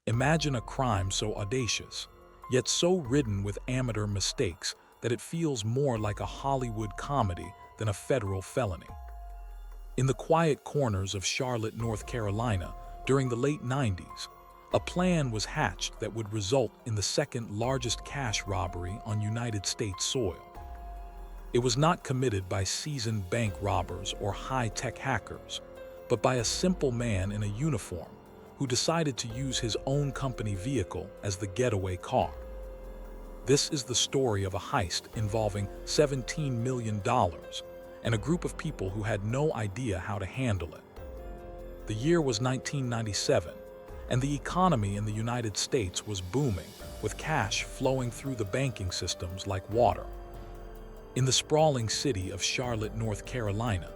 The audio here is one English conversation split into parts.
Imagine a crime so audacious, yet so ridden with amateur mistakes that it feels more like a Hollywood comedy than a federal felony. In the quiet corners of Charlotte, North Carolina, during the late 90s, a plan was hatched that would result in the second largest cash robbery on United States soil. It was not committed by seasoned bank robbers or high-tech hackers, but by a simple man in a uniform who decided to use his own company vehicle as the getaway car. This is the story of a heist involving $17 million and a group of people who had no idea how to handle it. The year was 1997, and the economy in the United States was booming, with cash flowing through the banking systems like water. In the sprawling city of Charlotte, North Carolina,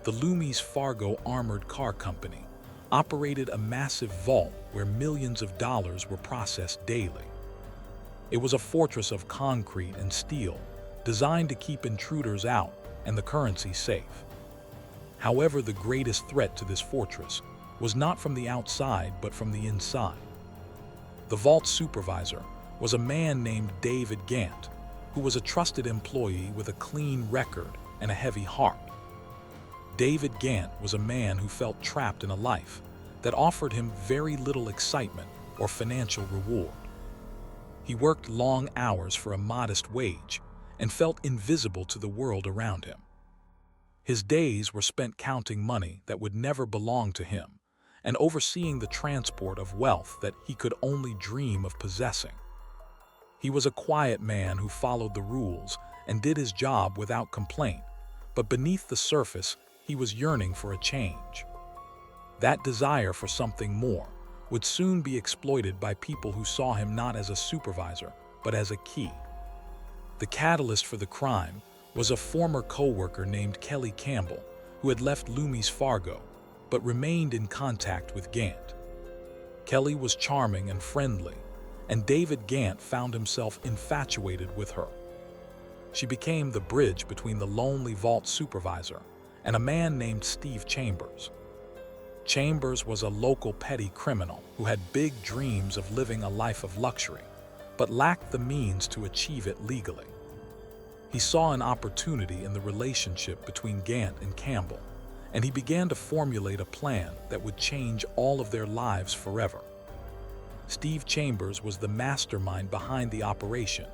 the Loomis Fargo Armored Car Company operated a massive vault where millions of dollars were processed daily. It was a fortress of concrete and steel, designed to keep intruders out and the currency safe. However, the greatest threat to this fortress was not from the outside but from the inside. The vault supervisor was a man named David Ghantt, who was a trusted employee with a clean record and a heavy heart. David Ghantt was a man who felt trapped in a life that offered him very little excitement or financial reward. He worked long hours for a modest wage and felt invisible to the world around him. His days were spent counting money that would never belong to him and overseeing the transport of wealth that he could only dream of possessing. He was a quiet man who followed the rules and did his job without complaint, but beneath the surface, he was yearning for a change. That desire for something more would soon be exploited by people who saw him not as a supervisor, but as a key. The catalyst for the crime was a former co-worker named Kelly Campbell, who had left Loomis Fargo, but remained in contact with Ghantt. Kelly was charming and friendly, and David Ghantt found himself infatuated with her. She became the bridge between the lonely vault supervisor and a man named Steve Chambers. Chambers was a local petty criminal who had big dreams of living a life of luxury, but lacked the means to achieve it legally. He saw an opportunity in the relationship between Ghantt and Campbell, and he began to formulate a plan that would change all of their lives forever. Steve Chambers was the mastermind behind the operation,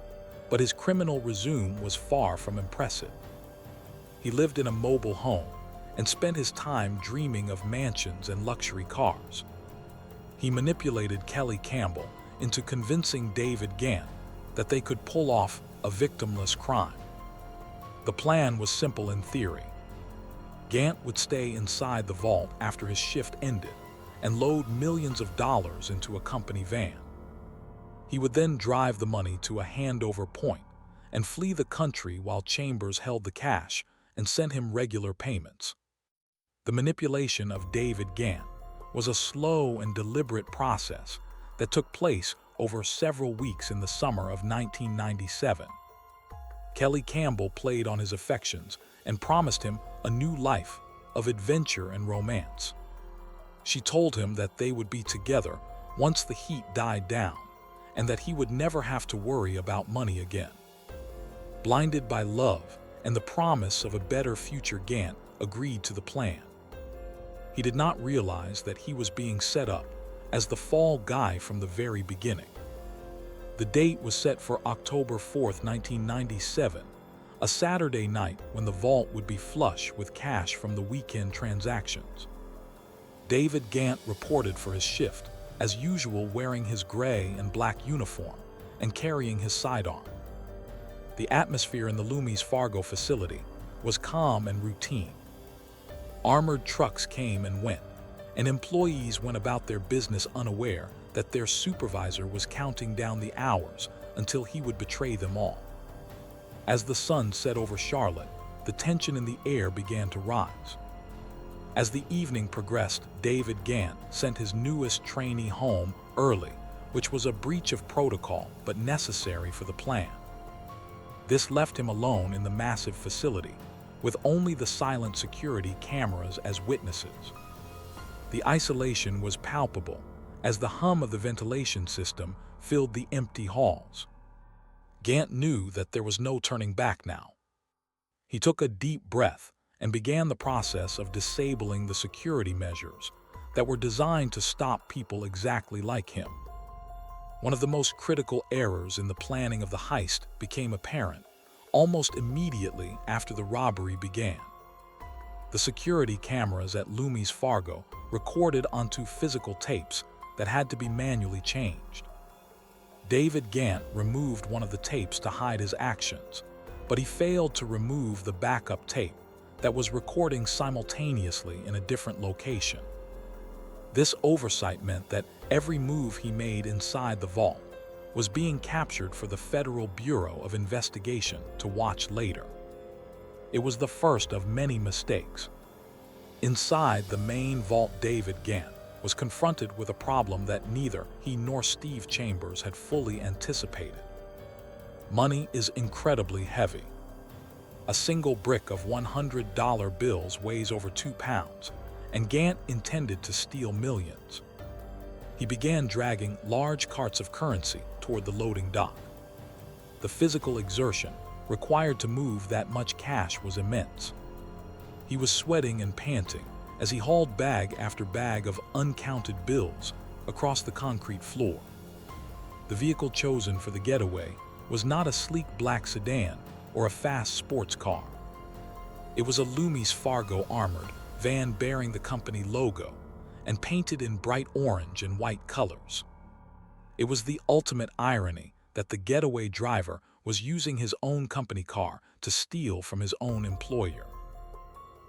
but his criminal resume was far from impressive. He lived in a mobile home and spent his time dreaming of mansions and luxury cars. He manipulated Kelly Campbell into convincing David Ghantt that they could pull off a victimless crime. The plan was simple in theory. Ghantt would stay inside the vault after his shift ended and load millions of dollars into a company van. He would then drive the money to a handover point and flee the country while Chambers held the cash and sent him regular payments. The manipulation of David Ghantt was a slow and deliberate process that took place over several weeks in the summer of 1997. Kelly Campbell played on his affections and promised him a new life of adventure and romance. She told him that they would be together once the heat died down and that he would never have to worry about money again. Blinded by love and the promise of a better future, Ghantt agreed to the plan. He did not realize that he was being set up as the fall guy from the very beginning. The date was set for October 4th, 1997, a Saturday night when the vault would be flush with cash from the weekend transactions. David Ghantt reported for his shift, as usual wearing his gray and black uniform and carrying his sidearm. The atmosphere in the Loomis Fargo facility was calm and routine. Armored trucks came and went, and employees went about their business unaware that their supervisor was counting down the hours until he would betray them all. As the sun set over Charlotte, the tension in the air began to rise. As the evening progressed, David Ghantt sent his newest trainee home early, which was a breach of protocol but necessary for the plan. This left him alone in the massive facility, with only the silent security cameras as witnesses. The isolation was palpable, as the hum of the ventilation system filled the empty halls. Ghantt knew that there was no turning back now. He took a deep breath and began the process of disabling the security measures that were designed to stop people exactly like him. One of the most critical errors in the planning of the heist became apparent almost immediately after the robbery began. The security cameras at Loomis Fargo recorded onto physical tapes that had to be manually changed. David Ghantt removed one of the tapes to hide his actions, but he failed to remove the backup tape that was recording simultaneously in a different location. This oversight meant that every move he made inside the vault was being captured for the Federal Bureau of Investigation to watch later. It was the first of many mistakes. Inside the main vault, David Ghantt was confronted with a problem that neither he nor Steve Chambers had fully anticipated. Money is incredibly heavy. A single brick of $100 bills weighs over 2 pounds, and Ghantt intended to steal millions. He began dragging large carts of currency toward the loading dock. The physical exertion required to move that much cash was immense. He was sweating and panting as he hauled bag after bag of uncounted bills across the concrete floor. The vehicle chosen for the getaway was not a sleek black sedan or a fast sports car. It was a Loomis Fargo armored van bearing the company logo and painted in bright orange and white colors. It was the ultimate irony that the getaway driver was using his own company car to steal from his own employer.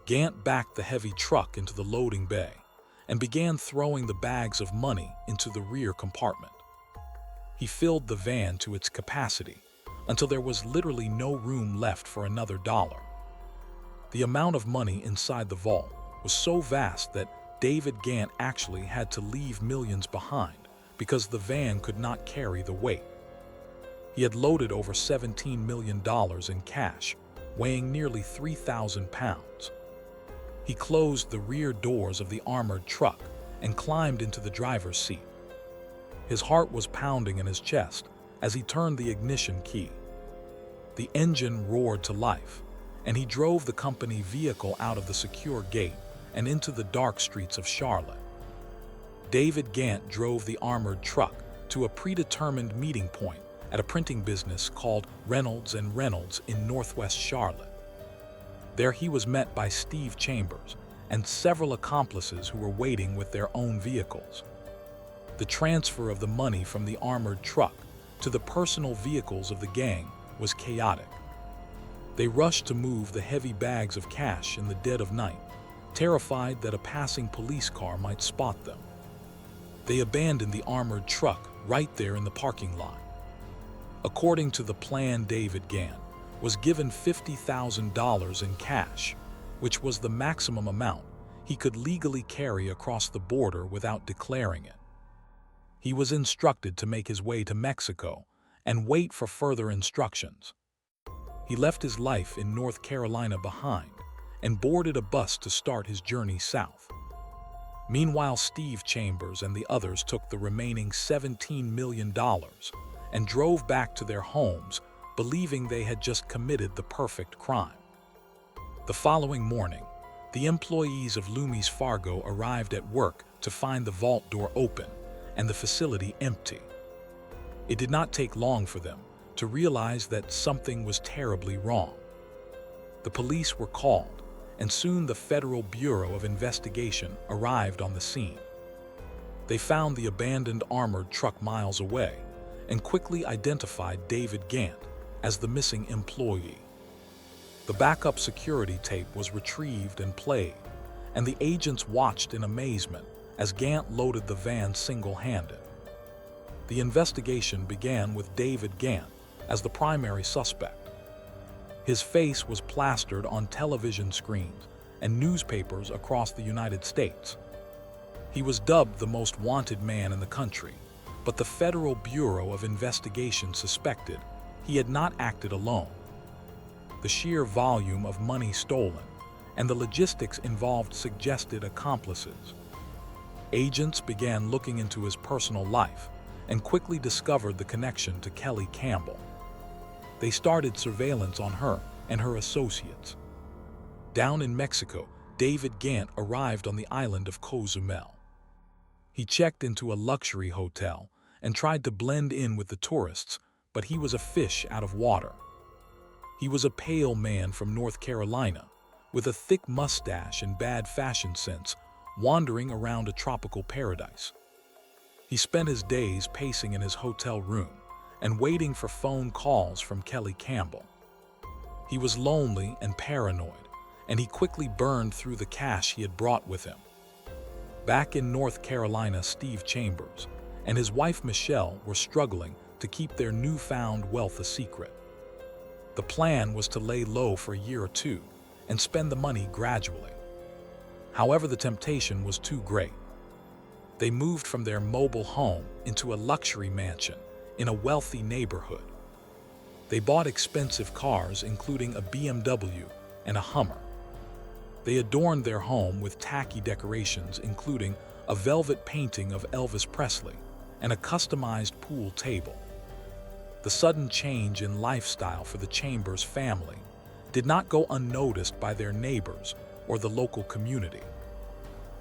Ghantt backed the heavy truck into the loading bay and began throwing the bags of money into the rear compartment. He filled the van to its capacity until there was literally no room left for another dollar. The amount of money inside the vault was so vast that David Ghantt actually had to leave millions behind because the van could not carry the weight. He had loaded over $17 million in cash, weighing nearly 3,000 pounds. He closed the rear doors of the armored truck and climbed into the driver's seat. His heart was pounding in his chest as he turned the ignition key. The engine roared to life, and he drove the company vehicle out of the secure gate and into the dark streets of Charlotte. David Ghantt drove the armored truck to a predetermined meeting point at a printing business called Reynolds & Reynolds in northwest Charlotte. There he was met by Steve Chambers and several accomplices who were waiting with their own vehicles. The transfer of the money from the armored truck to the personal vehicles of the gang was chaotic. They rushed to move the heavy bags of cash in the dead of night, terrified that a passing police car might spot them. They abandoned the armored truck right there in the parking lot. According to the plan, David Ghantt was given $50,000 in cash, which was the maximum amount he could legally carry across the border without declaring it. He was instructed to make his way to Mexico and wait for further instructions. He left his life in North Carolina behind and boarded a bus to start his journey south. Meanwhile, Steve Chambers and the others took the remaining $17 million and drove back to their homes, believing they had just committed the perfect crime. The following morning, the employees of Loomis Fargo arrived at work to find the vault door open and the facility empty. It did not take long for them to realize that something was terribly wrong. The police were called, and soon the Federal Bureau of Investigation arrived on the scene. They found the abandoned armored truck miles away and quickly identified David Ghantt as the missing employee. The backup security tape was retrieved and played, and the agents watched in amazement as Ghantt loaded the van single-handed. The investigation began with David Ghantt as the primary suspect. His face was plastered on television screens and newspapers across the United States. He was dubbed the most wanted man in the country, but the Federal Bureau of Investigation suspected he had not acted alone. The sheer volume of money stolen and the logistics involved suggested accomplices. Agents began looking into his personal life and quickly discovered the connection to Kelly Campbell. They started surveillance on her and her associates. Down in Mexico, David Ghantt arrived on the island of Cozumel. He checked into a luxury hotel and tried to blend in with the tourists, but he was a fish out of water. He was a pale man from North Carolina, with a thick mustache and bad fashion sense, wandering around a tropical paradise. He spent his days pacing in his hotel room and waiting for phone calls from Kelly Campbell. He was lonely and paranoid, and he quickly burned through the cash he had brought with him. Back in North Carolina, Steve Chambers and his wife Michelle were struggling to keep their newfound wealth a secret. The plan was to lay low for a year or two and spend the money gradually. However, the temptation was too great. They moved from their mobile home into a luxury mansion in a wealthy neighborhood. They bought expensive cars, including a BMW and a Hummer. They adorned their home with tacky decorations, including a velvet painting of Elvis Presley and a customized pool table. The sudden change in lifestyle for the Chambers family did not go unnoticed by their neighbors or the local community.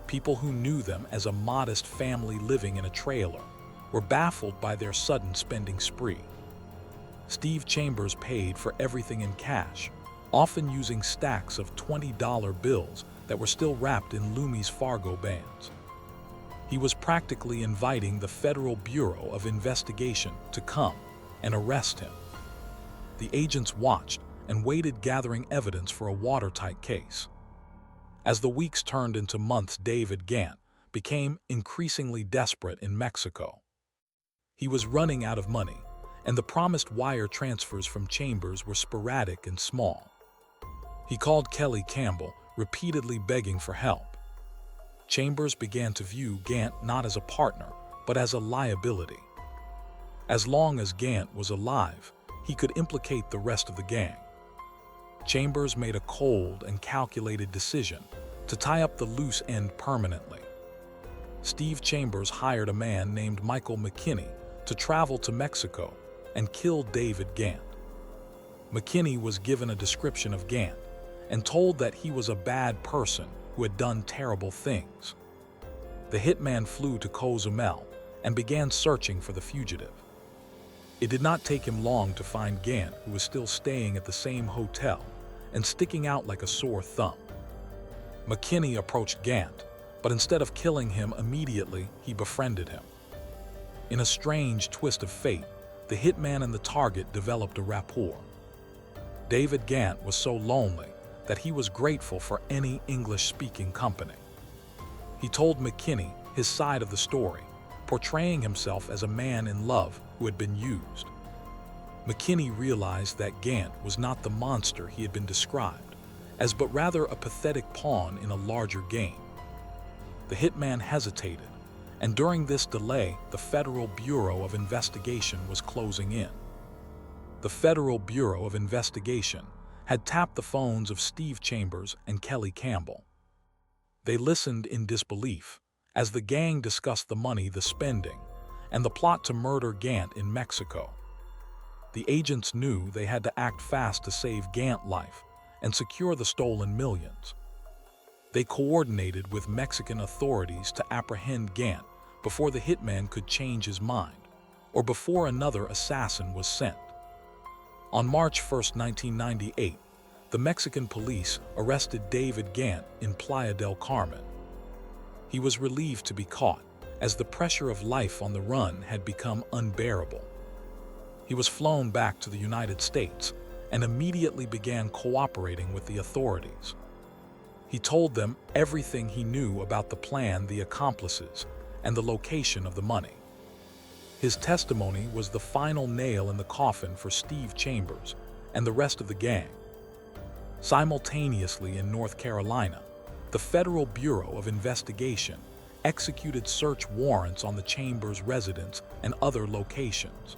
People who knew them as a modest family living in a trailer were baffled by their sudden spending spree. Steve Chambers paid for everything in cash, often using stacks of $20 bills that were still wrapped in Loomis Fargo bands. He was practically inviting the Federal Bureau of Investigation to come and arrest him. The agents watched and waited, gathering evidence for a watertight case. As the weeks turned into months, David Ghantt became increasingly desperate in Mexico. He was running out of money, and the promised wire transfers from Chambers were sporadic and small. He called Kelly Campbell, repeatedly begging for help. Chambers began to view Ghantt not as a partner, but as a liability. As long as Ghantt was alive, he could implicate the rest of the gang. Chambers made a cold and calculated decision to tie up the loose end permanently. Steve Chambers hired a man named Michael McKinney to travel to Mexico and kill David Ghantt. McKinney was given a description of Ghantt and told that he was a bad person who had done terrible things. The hitman flew to Cozumel and began searching for the fugitive. It did not take him long to find Ghantt, who was still staying at the same hotel and sticking out like a sore thumb. McKinney approached Ghantt, but instead of killing him immediately, he befriended him. In a strange twist of fate, the hitman and the target developed a rapport. David Ghantt was so lonely that he was grateful for any English-speaking company. He told McKinney his side of the story, portraying himself as a man in love who had been used. McKinney realized that Ghantt was not the monster he had been described as, but rather a pathetic pawn in a larger game. The hitman hesitated, and during this delay, the Federal Bureau of Investigation was closing in. The Federal Bureau of Investigation had tapped the phones of Steve Chambers and Kelly Campbell. They listened in disbelief as the gang discussed the money, the spending, and the plot to murder Ghantt in Mexico. The agents knew they had to act fast to save Gantt's life and secure the stolen millions. They coordinated with Mexican authorities to apprehend Ghantt before the hitman could change his mind, or before another assassin was sent. On March 1, 1998, the Mexican police arrested David Ghantt in Playa del Carmen. He was relieved to be caught, as the pressure of life on the run had become unbearable. He was flown back to the United States and immediately began cooperating with the authorities. He told them everything he knew about the plan, the accomplices, and the location of the money. His testimony was the final nail in the coffin for Steve Chambers and the rest of the gang. Simultaneously in North Carolina, the Federal Bureau of Investigation executed search warrants on the Chambers residence and other locations.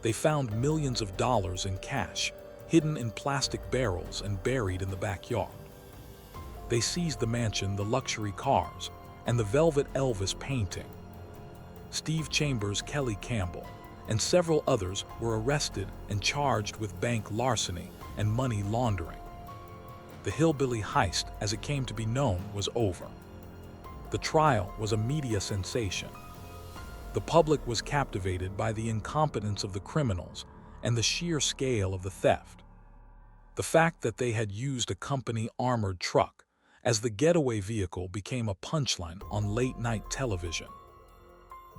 They found millions of dollars in cash, hidden in plastic barrels and buried in the backyard. They seized the mansion, the luxury cars, and the Velvet Elvis painting. Steve Chambers, Kelly Campbell, and several others were arrested and charged with bank larceny and money laundering. The Hillbilly heist, as it came to be known, was over. The trial was a media sensation. The public was captivated by the incompetence of the criminals and the sheer scale of the theft. The fact that they had used a company armored truck as the getaway vehicle became a punchline on late-night television.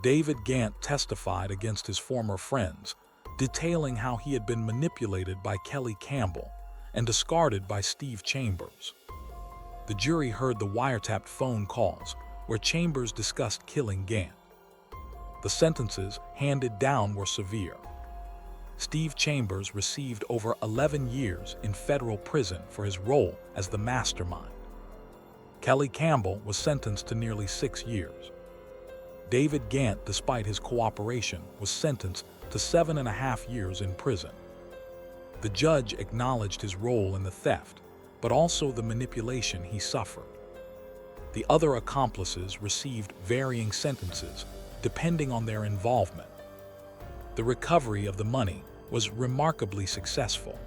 David Ghantt testified against his former friends, detailing how he had been manipulated by Kelly Campbell and discarded by Steve Chambers. The jury heard the wiretapped phone calls where Chambers discussed killing Ghantt. The sentences handed down were severe. Steve Chambers received over 11 years in federal prison for his role as the mastermind. Kelly Campbell was sentenced to nearly 6 years. David Ghantt, despite his cooperation, was sentenced to 7.5 years in prison. The judge acknowledged his role in the theft, but also the manipulation he suffered. The other accomplices received varying sentences, depending on their involvement. The recovery of the money was remarkably successful.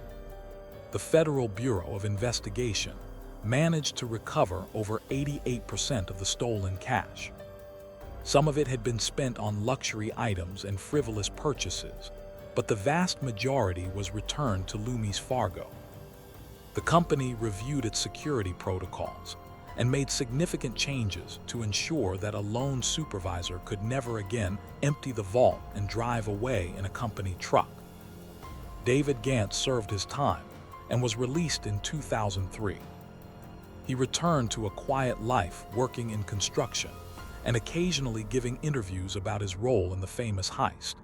The Federal Bureau of Investigation managed to recover over 88% of the stolen cash. Some of it had been spent on luxury items and frivolous purchases, but the vast majority was returned to Loomis Fargo. The company reviewed its security protocols and made significant changes to ensure that a lone supervisor could never again empty the vault and drive away in a company truck. David Ghantt served his time and was released in 2003. He returned to a quiet life working in construction and occasionally giving interviews about his role in the famous heist.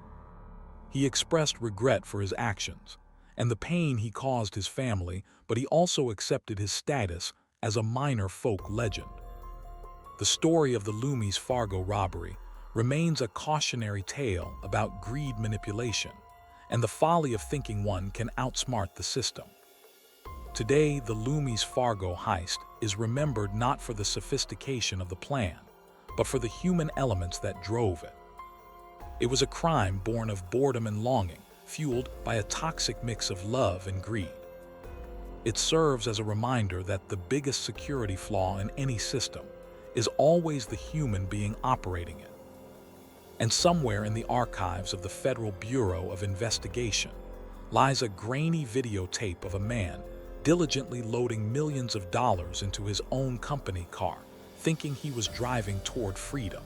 He expressed regret for his actions and the pain he caused his family, but he also accepted his status as a minor folk legend. The story of the Loomis Fargo robbery remains a cautionary tale about greed, manipulation, and the folly of thinking one can outsmart the system. Today, the Loomis Fargo heist is remembered not for the sophistication of the plan, but for the human elements that drove it. It was a crime born of boredom and longing, fueled by a toxic mix of love and greed. It serves as a reminder that the biggest security flaw in any system is always the human being operating it. And somewhere in the archives of the Federal Bureau of Investigation lies a grainy videotape of a man diligently loading millions of dollars into his own company car, thinking he was driving toward freedom.